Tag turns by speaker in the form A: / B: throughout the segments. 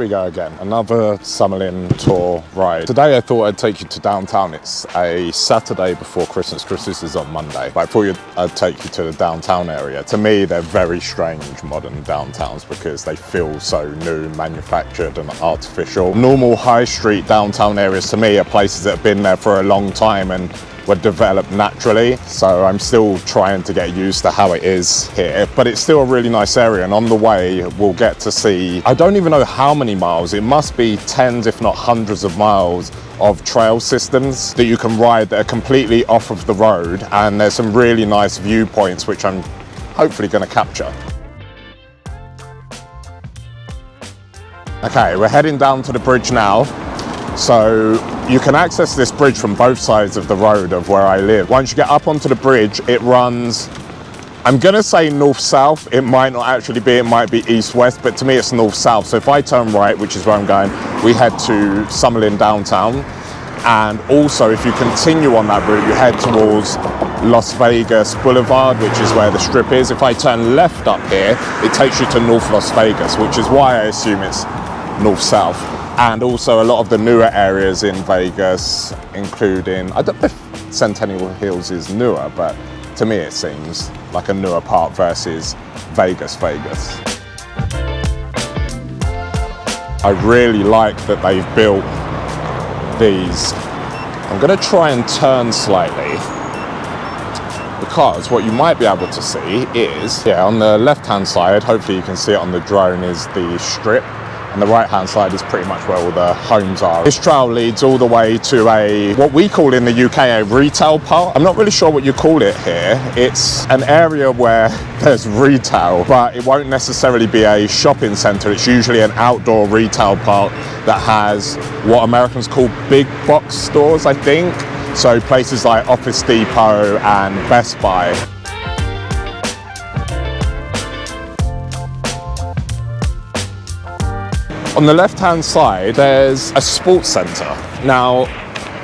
A: Here we go again, another Summerlin tour ride. Today I thought I'd take you to downtown. It's a Saturday before Christmas. Christmas is on Monday, but I thought I'd take you to the downtown area. To me, they're very strange modern downtowns because they feel so new, manufactured and artificial. Normal high street downtown areas to me are places that have been there for a long time and were developed naturally, so I'm still trying to get used to how it is here, but it's still a really nice area. And on the way we'll get to see, I don't even know how many miles, it must be tens if not hundreds of miles of trail systems that you can ride that are completely off of the road, and there's some really nice viewpoints which I'm hopefully going to capture. Okay, we're heading down to the bridge now. So you can access this bridge from both sides of the road of where I live. Once you get up onto the bridge, it runs, I'm gonna say north-south. It might not actually be, it might be east-west, but to me it's north-south. So if I turn right, which is where I'm going, we head to Summerlin downtown. And also if you continue on that route, you head towards Las Vegas Boulevard, which is where the strip is. If I turn left up here, it takes you to North Las Vegas, which is why I assume it's north-south. And also a lot of the newer areas in Vegas, including, I don't know if Centennial Hills is newer, but to me it seems like a newer part versus Vegas. I really like that they've built these. I'm gonna try and turn slightly because what you might be able to see is, on the left-hand side, hopefully you can see it on the drone, is the strip. And the right-hand side is pretty much where all the homes are. This trail leads all the way to what we call in the UK a retail park. I'm not really sure what you call it here. It's an area where there's retail, but it won't necessarily be a shopping centre. It's usually an outdoor retail park that has what Americans call big box stores, I think. So places like Office Depot and Best Buy. On the left-hand side, there's a sports centre. Now,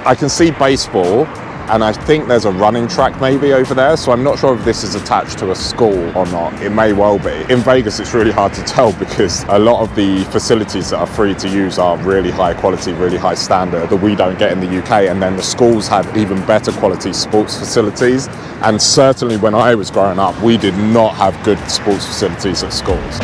A: I can see baseball, and I think there's a running track maybe over there, so I'm not sure if this is attached to a school or not. It may well be. In Vegas, it's really hard to tell because a lot of the facilities that are free to use are really high quality, really high standard that we don't get in the UK, and then the schools have even better quality sports facilities. And certainly when I was growing up, we did not have good sports facilities at schools.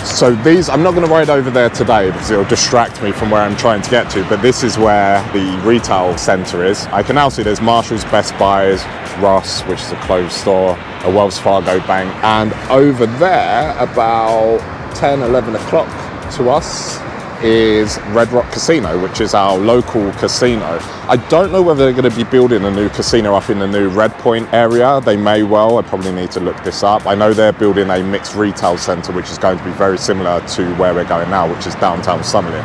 A: So these, I'm not going to ride over there today because it'll distract me from where I'm trying to get to, but this is where the retail centre is. I can now see there's Marshall's, Best Buy's, Ross, which is a clothes store, a Wells Fargo bank, and over there about 10, 11 o'clock to us is Red Rock Casino, which is our local casino. I don't know whether they're going to be building a new casino up in the new Red Point area. They may well. I probably need to look this up. I know they're building a mixed retail centre, which is going to be very similar to where we're going now, which is downtown Summerlin.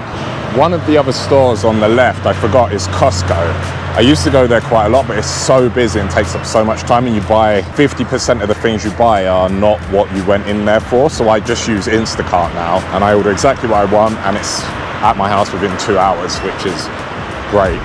A: One of the other stores on the left, I forgot, is Costco. I used to go there quite a lot, but it's so busy and takes up so much time, and you buy 50% of the things you buy are not what you went in there for. So I just use Instacart now, and I order exactly what I want, and it's at my house within 2 hours, which is great.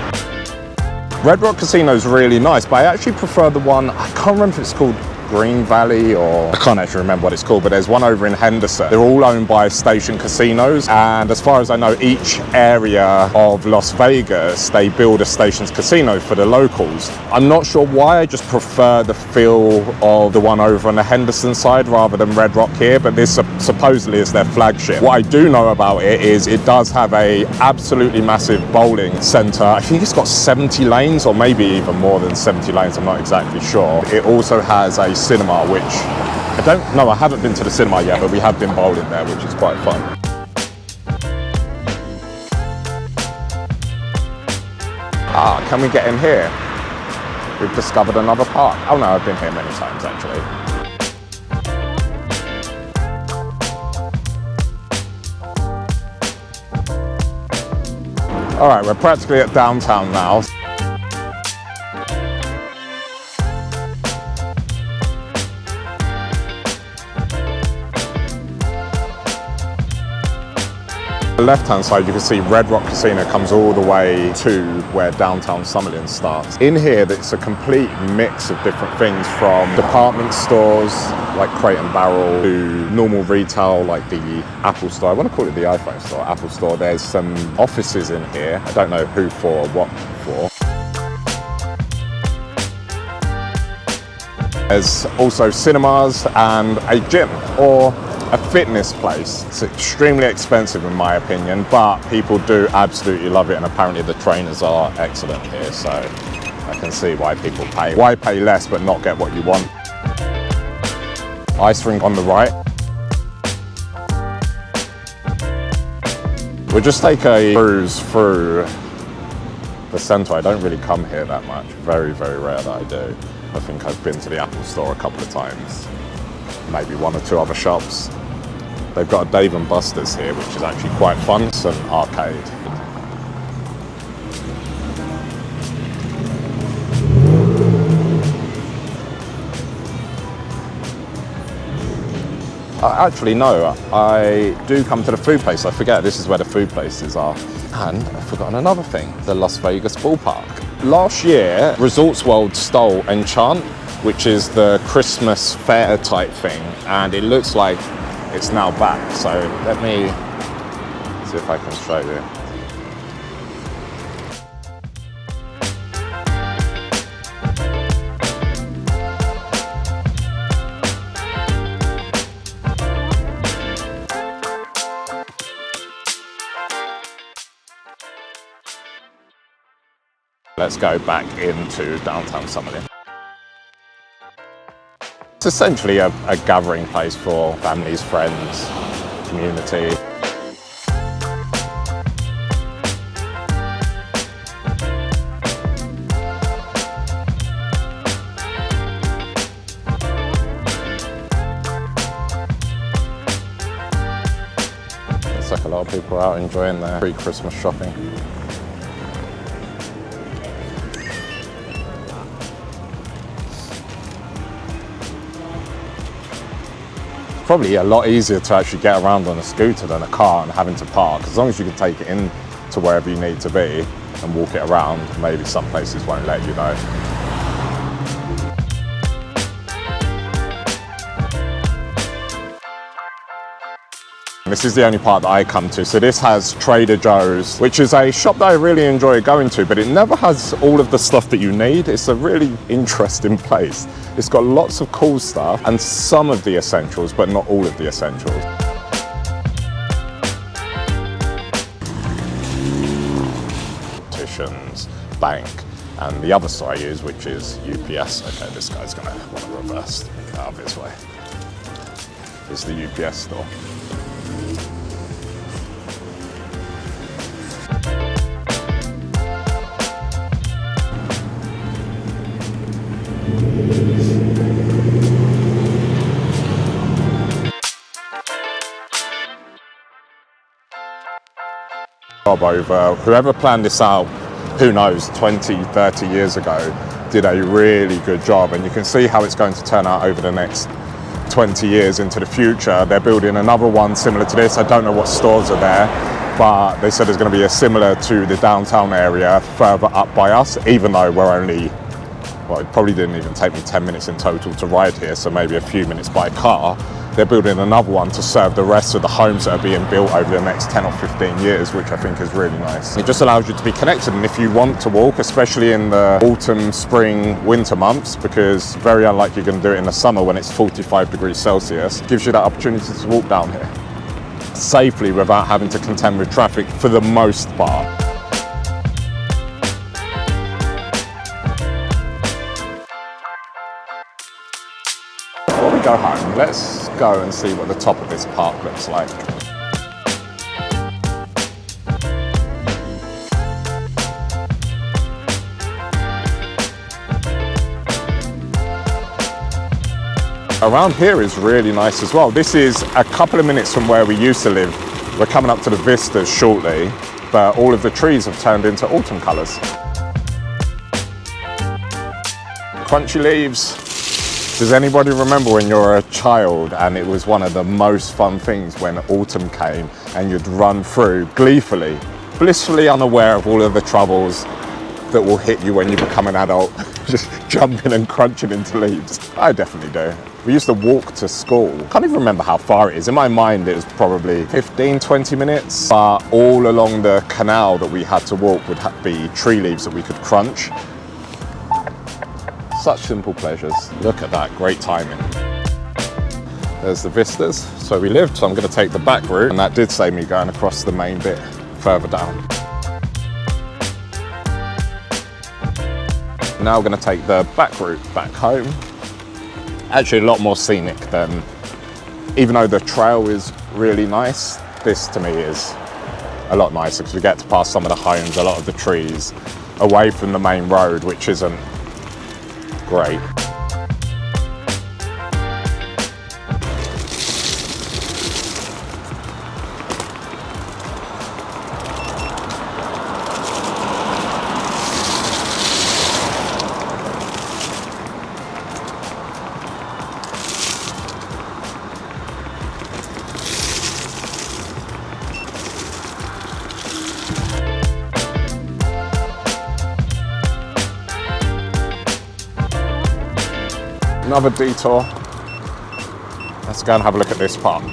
A: Red Rock Casino is really nice, but I actually prefer the one, I can't remember if it's called Green Valley, or I can't actually remember what it's called, but there's one over in Henderson. They're all owned by Station Casinos, and as far as I know, each area of Las Vegas, they build a Station's casino for the locals. I'm not sure why, I just prefer the feel of the one over on the Henderson side rather than Red Rock here, but this supposedly is their flagship. What I do know about it is it does have a absolutely massive bowling centre. I think it's got 70 lanes, or maybe even more than 70 lanes, I'm not exactly sure. It also has a cinema, which I haven't been to the cinema yet, but we have been bowling there, which is quite fun. Can we get in here? We've discovered another park. Oh no, I've been here many times actually. All right, we're practically at downtown now. The left-hand side, you can see Red Rock Casino comes all the way to where downtown Summerlin starts. In here, it's a complete mix of different things, from department stores like Crate and Barrel to normal retail like the Apple store. I want to call it the iPhone store, Apple store. There's some offices in here. I don't know who for or what for. There's also cinemas and a gym or a fitness place. It's extremely expensive in my opinion, but people do absolutely love it, and apparently the trainers are excellent here, so I can see why people pay. Why pay less but not get what you want? Ice rink on the right. We'll just take a cruise through the centre. I don't really come here that much. Very, very rare that I do. I think I've been to the Apple store a couple of times. Maybe one or two other shops. They've got a Dave & Buster's here, which is actually quite fun. It's an arcade. Actually, no, I do come to the food place. I forget this is where the food places are. And I've forgotten another thing, the Las Vegas ballpark. Last year, Resorts World stole Enchant, which is the Christmas fair type thing, and it looks like it's now back. So let me see if I can show you. Let's go back into downtown Summerlin. It's essentially a gathering place for families, friends, community. Looks like a lot of people are out enjoying their pre-Christmas shopping. Probably a lot easier to actually get around on a scooter than a car and having to park. As long as you can take it in to wherever you need to be and walk it around, maybe some places won't let you though. This is the only part that I come to. So this has Trader Joe's, which is a shop that I really enjoy going to, but it never has all of the stuff that you need. It's a really interesting place. It's got lots of cool stuff and some of the essentials, but not all of the essentials. Opticians, bank, and the other store I use, which is UPS. Okay, this guy's gonna want to reverse, get out of his way. This is the UPS store. Over. Whoever planned this out, who knows, 20, 30 years ago, did a really good job, and you can see how it's going to turn out over the next 20 years into the future. They're building another one similar to this. I don't know what stores are there, but they said there's going to be a similar to the downtown area further up by us, even though we're only, well, it probably didn't even take me 10 minutes in total to ride here, so maybe a few minutes by car. They're building another one to serve the rest of the homes that are being built over the next 10 or 15 years, which I think is really nice. It just allows you to be connected, and if you want to walk, especially in the autumn, spring, winter months, because very unlikely you're going to do it in the summer when it's 45 degrees Celsius, it gives you that opportunity to walk down here safely without having to contend with traffic for the most part. Before we go home, let's go and see what the top of this park looks like. Around here is really nice as well. This is a couple of minutes from where we used to live. We're coming up to the vistas shortly, but all of the trees have turned into autumn colours. Crunchy leaves. Does anybody remember when you were a child and it was one of the most fun things when autumn came and you'd run through gleefully, blissfully unaware of all of the troubles that will hit you when you become an adult, just jumping and crunching into leaves? I definitely do. We used to walk to school. Can't even remember how far it is. In my mind, it was probably 15, 20 minutes. But all along the canal that we had to walk would be tree leaves that we could crunch. Such simple pleasures. Look at that, great timing. There's the vistas. So we lived, so I'm gonna take the back route, and that did save me going across the main bit further down. Now we're gonna take the back route back home. Actually a lot more scenic than, even though the trail is really nice, this to me is a lot nicer because we get to pass some of the homes, a lot of the trees, away from the main road, which isn't great. Another detour. Let's go and have a look at this park.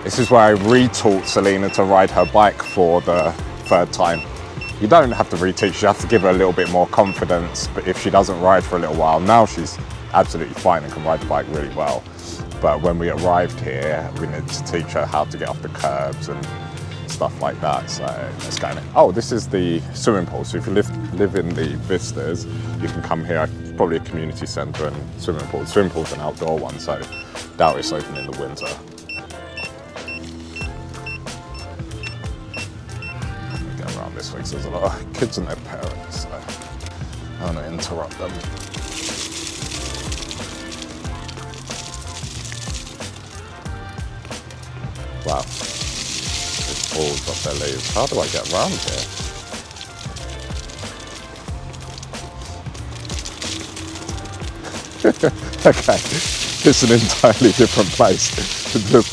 A: This is where I retaught Selena to ride her bike for the third time. You don't have to reteach, you have to give her a little bit more confidence, but if she doesn't ride for a little while, now she's absolutely fine and can ride the bike really well. But when we arrived here, we needed to teach her how to get off the curbs and stuff like that. So let's go. Oh, this is the swimming pool. So if you live in the vistas, you can come here. It's probably a community centre and swimming pool. Swimming pool's an outdoor one, so doubt it's open in the winter. Go around this way because there's a lot of kids and their parents, so I don't want to interrupt them. Wow. Balls off their leaves. How do I get around here? Okay, it's an entirely different place. The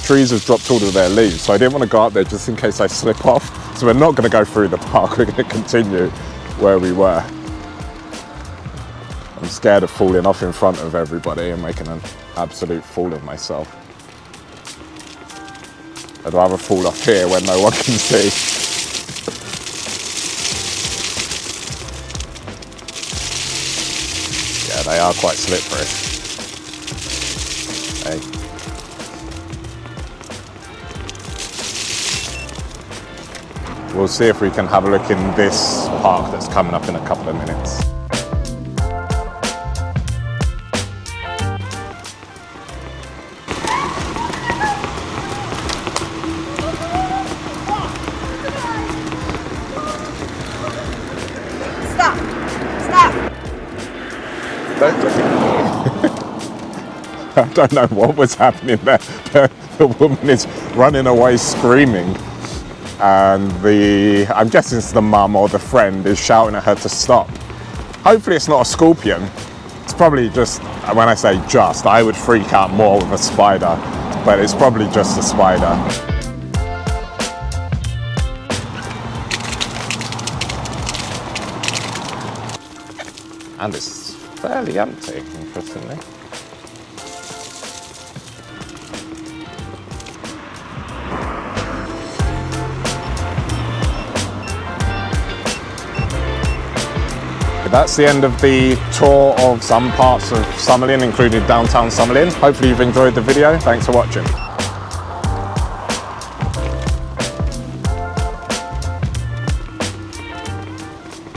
A: trees have dropped all of their leaves, so I didn't want to go up there just in case I slip off. So we're not going to go through the park, we're going to continue where we were. I'm scared of falling off in front of everybody and making an absolute fool of myself. I'd rather fall off here when no one can see. Yeah, they are quite slippery. Hey. We'll see if we can have a look in this park that's coming up in a couple of minutes. I don't know what was happening there. The woman is running away screaming, and I'm guessing it's the mum or the friend is shouting at her to stop. Hopefully it's not a scorpion. It's probably just, when I say just, I would freak out more with a spider, but it's probably just a spider. And it's fairly empty, interestingly. That's the end of the tour of some parts of Summerlin, including downtown Summerlin. Hopefully you've enjoyed the video. Thanks for watching.